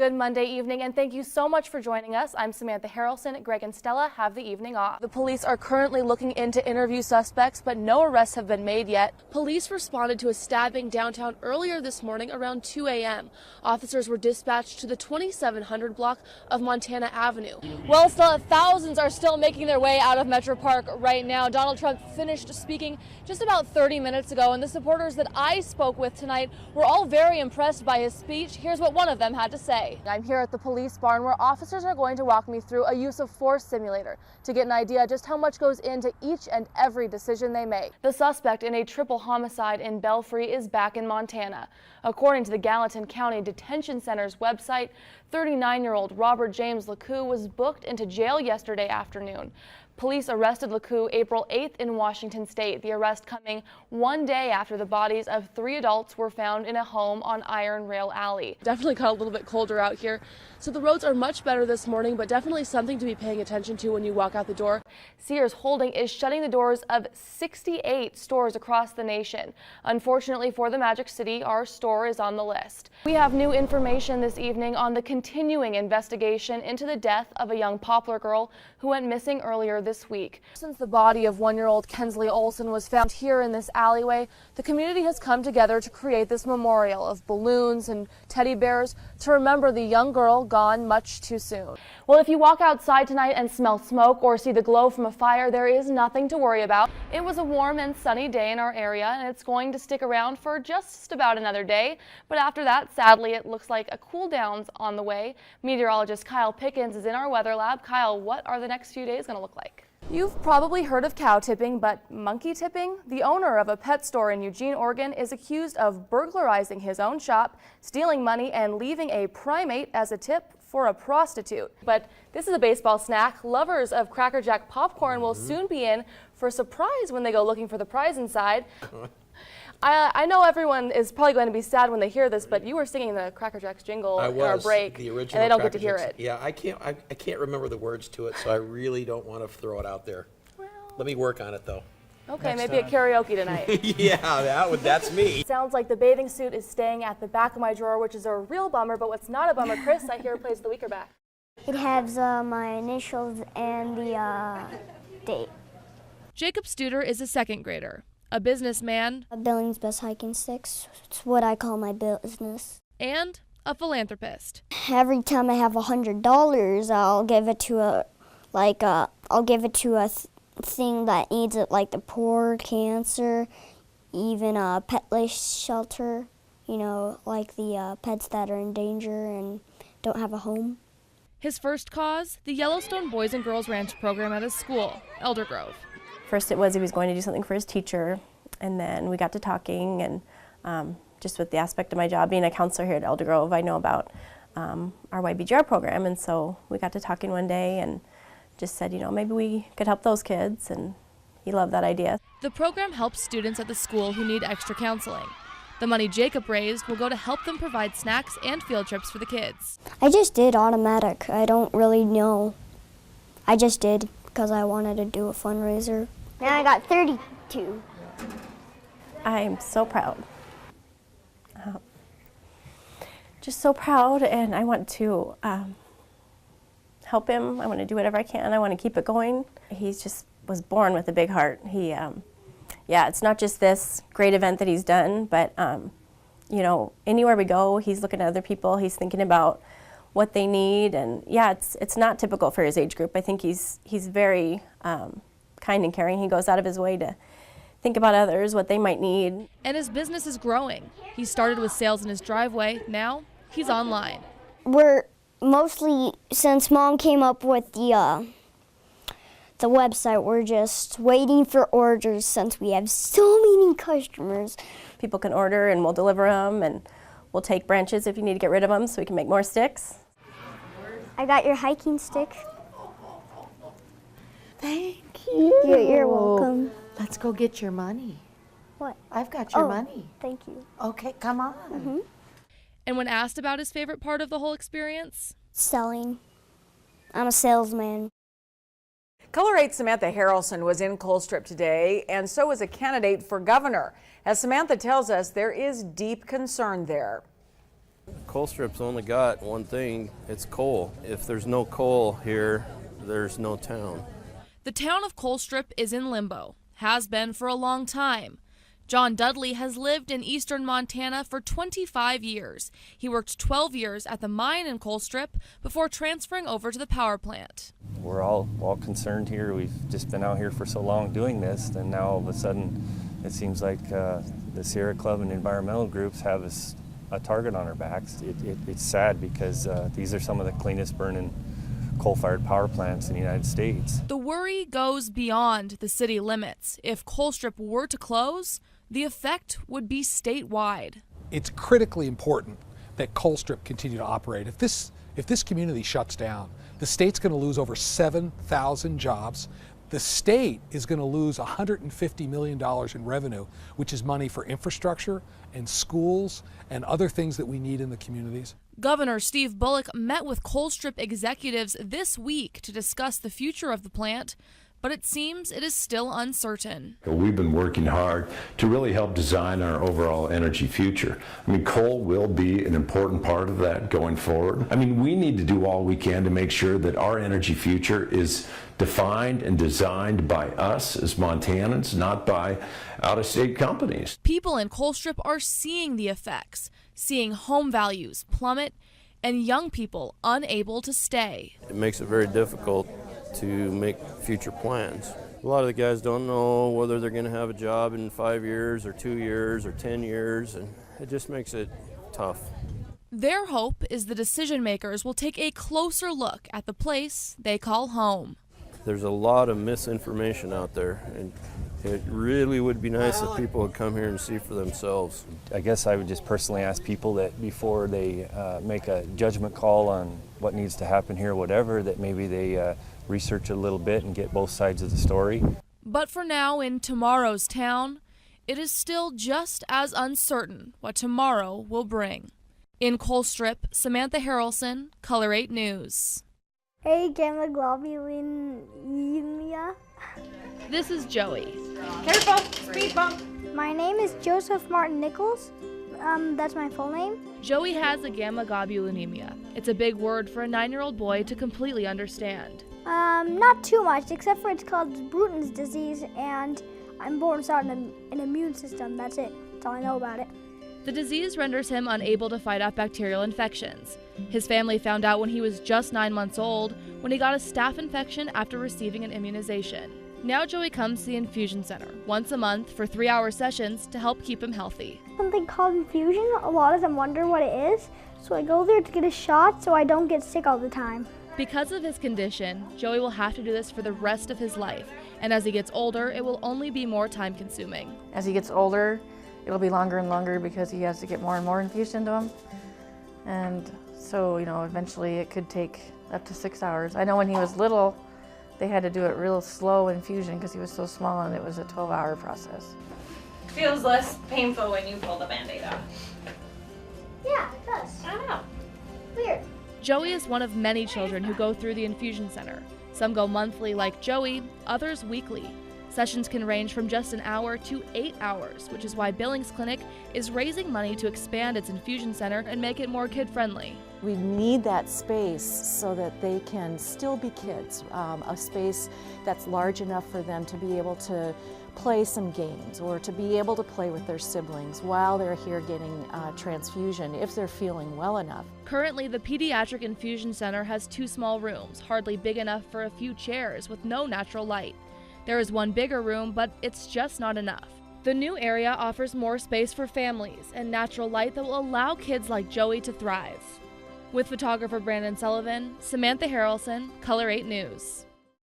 Good Monday evening, and thank you so much for joining us. I'm Samantha Harrelson. Greg and Stella have the evening off. The police are currently looking into interview suspects, but no arrests have been made yet. Police responded to a stabbing downtown earlier this morning around 2 a.m. Officers were dispatched to the 2700 block of Montana Avenue. Well, Stella, thousands are still making their way out of Metro Park right now. Donald Trump finished speaking just about 30 minutes ago, and the supporters that I spoke with tonight were all very impressed by his speech. Here's what one of them had to say. I'm here at the police barn where officers are going to walk me through a use of force simulator to get an idea just how much goes into each and every decision they make. The suspect in a triple homicide in Belfry is back in Montana. According to the Gallatin County Detention Center's website, 39-year-old Robert James LeCoux was booked into jail yesterday afternoon. Police arrested LeCoux April 8th in Washington State, the arrest coming one day after the bodies of 3 adults were found in a home on Iron Rail Alley. Definitely got a little bit colder out here, so the roads are much better this morning, but definitely something to be paying attention to when you walk out the door. Sears Holding is shutting the doors of 68 stores across the nation. Unfortunately for the Magic City, our store is on the list. We have new information this evening on the continuing investigation into the death of a young Poplar girl who went missing earlier this week. Since the body of 1-year-old Kensley Olson was found here in this alleyway, the community has come together to create this memorial of balloons and teddy bears to remember the young girl gone much too soon. Well, if you walk outside tonight and smell smoke or see the glow from a fire, there is nothing to worry about. It was a warm and sunny day in our area, and it's going to stick around for just about another day. But after that, sadly, it looks like a cool down's on the way. Meteorologist Kyle Pickens is in our weather lab. Kyle, what are the next few days going to look like? You've probably heard of cow tipping, but monkey tipping? The owner of a pet store in Eugene, Oregon is accused of burglarizing his own shop, stealing money, and leaving a primate as a tip for a prostitute. But this is a baseball snack. Lovers of Cracker Jack popcorn will soon be in for a surprise when they go looking for the prize inside. I know everyone is probably going to be sad when they hear this, but you were singing the Cracker Jacks jingle in our break, the original and they don't Cracker get to hear Jacks. it. Yeah, I can't remember the words to it, so I really don't want to throw it out there. Well, let me work on it, though. Okay, maybe a karaoke tonight. Yeah, that's me. Sounds like the bathing suit is staying at the back of my drawer, which is a real bummer, but what's not a bummer, Chris, I hear plays the week are back. It has my initials and the date. Jacob Studer is a second grader, a businessman, Billings Best Hiking Sticks. It's what I call my business. and a philanthropist. Every time I have $100, I'll give it to a thing that needs it, like the poor, cancer, even a pet-less shelter. You know, like the pets that are in danger and don't have a home. His first cause, the Yellowstone Boys and Girls Ranch program at his school, Elder Grove. First it was he was going to do something for his teacher, and then we got to talking, and just with the aspect of my job being a counselor here at Elder Grove, I know about our YBGR program, and so we got to talking one day and just said, you know, maybe we could help those kids, and he loved that idea. The program helps students at the school who need extra counseling. The money Jacob raised will go to help them provide snacks and field trips for the kids. I just did automatic. I don't really know. I just did because I wanted to do a fundraiser. Now I got 32. I'm so proud. Just so proud, and I want to help him. I want to do whatever I can. I want to keep it going. He just was born with a big heart. Yeah, it's not just this great event that he's done, but you know, anywhere we go, he's looking at other people. He's thinking about what they need, and yeah, it's not typical for his age group. I think he's very kind and caring. He goes out of his way to think about others, what they might need. And his business is growing. He started with sales in his driveway. Now he's online. We're mostly, since Mom came up with the website, we're just waiting for orders since we have so many customers. People can order and we'll deliver them, and we'll take branches if you need to get rid of them so we can make more sticks. I got your hiking stick. Thank you. You're welcome. Let's go get your money. What? I've got your money. Thank you. Okay, come on. And when asked about his favorite part of the whole experience, Selling. I'm a salesman. Color 8 Samantha Harrelson was in Colstrip today, and so is a candidate for governor. As Samantha tells us, there is deep concern there. Colstrip's only got one thing, it's coal. If there's no coal here, there's no town. The town of Colstrip is in limbo, has been for a long time. John Dudley has lived in eastern Montana for 25 years. He worked 12 years at the mine in Colstrip before transferring over to the power plant. We're all concerned here. We've just been out here for so long doing this, and now all of a sudden it seems like the Sierra Club and environmental groups have a target on our backs. It's sad because these are some of the cleanest burning coal-fired power plants in the United States. The worry goes beyond the city limits. If Colstrip were to close, the effect would be statewide. It's critically important that Colstrip continue to operate. If this community shuts down, the state's going to lose over 7,000 jobs. The state is going to lose $150 million in revenue, which is money for infrastructure and schools and other things that we need in the communities. Governor Steve Bullock met with Colstrip executives this week to discuss the future of the plant, but it seems it is still uncertain. We've been working hard to really help design our overall energy future. I mean, coal will be an important part of that going forward. I mean, we need to do all we can to make sure that our energy future is defined and designed by us as Montanans, not by out-of-state companies. People in Colstrip are seeing the effects, seeing home values plummet and young people unable to stay. It makes it very difficult to make future plans. A lot of the guys don't know whether they're going to have a job in 5 years or 2 years or 10 years, and it just makes it tough. Their hope is the decision makers will take a closer look at the place they call home. There's a lot of misinformation out there, and it really would be nice if people would come here and see for themselves. I guess I would just personally ask people that before they make a judgment call on what needs to happen here, whatever, that maybe they research a little bit and get both sides of the story. But for now, in tomorrow's town, it is still just as uncertain what tomorrow will bring. In Colstrip, Samantha Harrelson, Color 8 News. Hey, gamma globulinemia. This is Joey. Careful, speed bump. My name is Joseph Martin Nichols. That's my full name. Joey has a gamma globulinemia. It's a big word for a 9-year-old boy to completely understand. Not too much, except for it's called Bruton's disease, and I'm born without an immune system. That's it. That's all I know about it. The disease renders him unable to fight off bacterial infections. His family found out when he was just 9 months old, when he got a staph infection after receiving an immunization. Now Joey comes to the infusion center once a month for 3-hour sessions to help keep him healthy. Something called infusion. A lot of them wonder what it is, so I go there to get a shot so I don't get sick all the time. Because of his condition, Joey will have to do this for the rest of his life, and as he gets older, it will only be more time-consuming. As he gets older, it'll be longer and longer because he has to get more and more infused into him. And so, eventually it could take up to 6 hours. I know when he was little, they had to do it real slow infusion because he was so small, and it was a 12-hour process. Feels less painful when you pull the Band-Aid off. Yeah, it does. I don't know. Weird. Joey is one of many children who go through the infusion center. Some go monthly like Joey, others weekly. Sessions can range from just an hour to 8 hours, which is why Billings Clinic is raising money to expand its infusion center and make it more kid-friendly. We need that space so that they can still be kids, a space that's large enough for them to be able to play some games or to be able to play with their siblings while they're here getting transfusion if they're feeling well enough. Currently, the Pediatric Infusion Center has 2 small rooms, hardly big enough for a few chairs with no natural light. There is one bigger room, but it's just not enough. The new area offers more space for families and natural light that will allow kids like Joey to thrive. With photographer Brandon Sullivan, Samantha Harrelson, Color 8 News.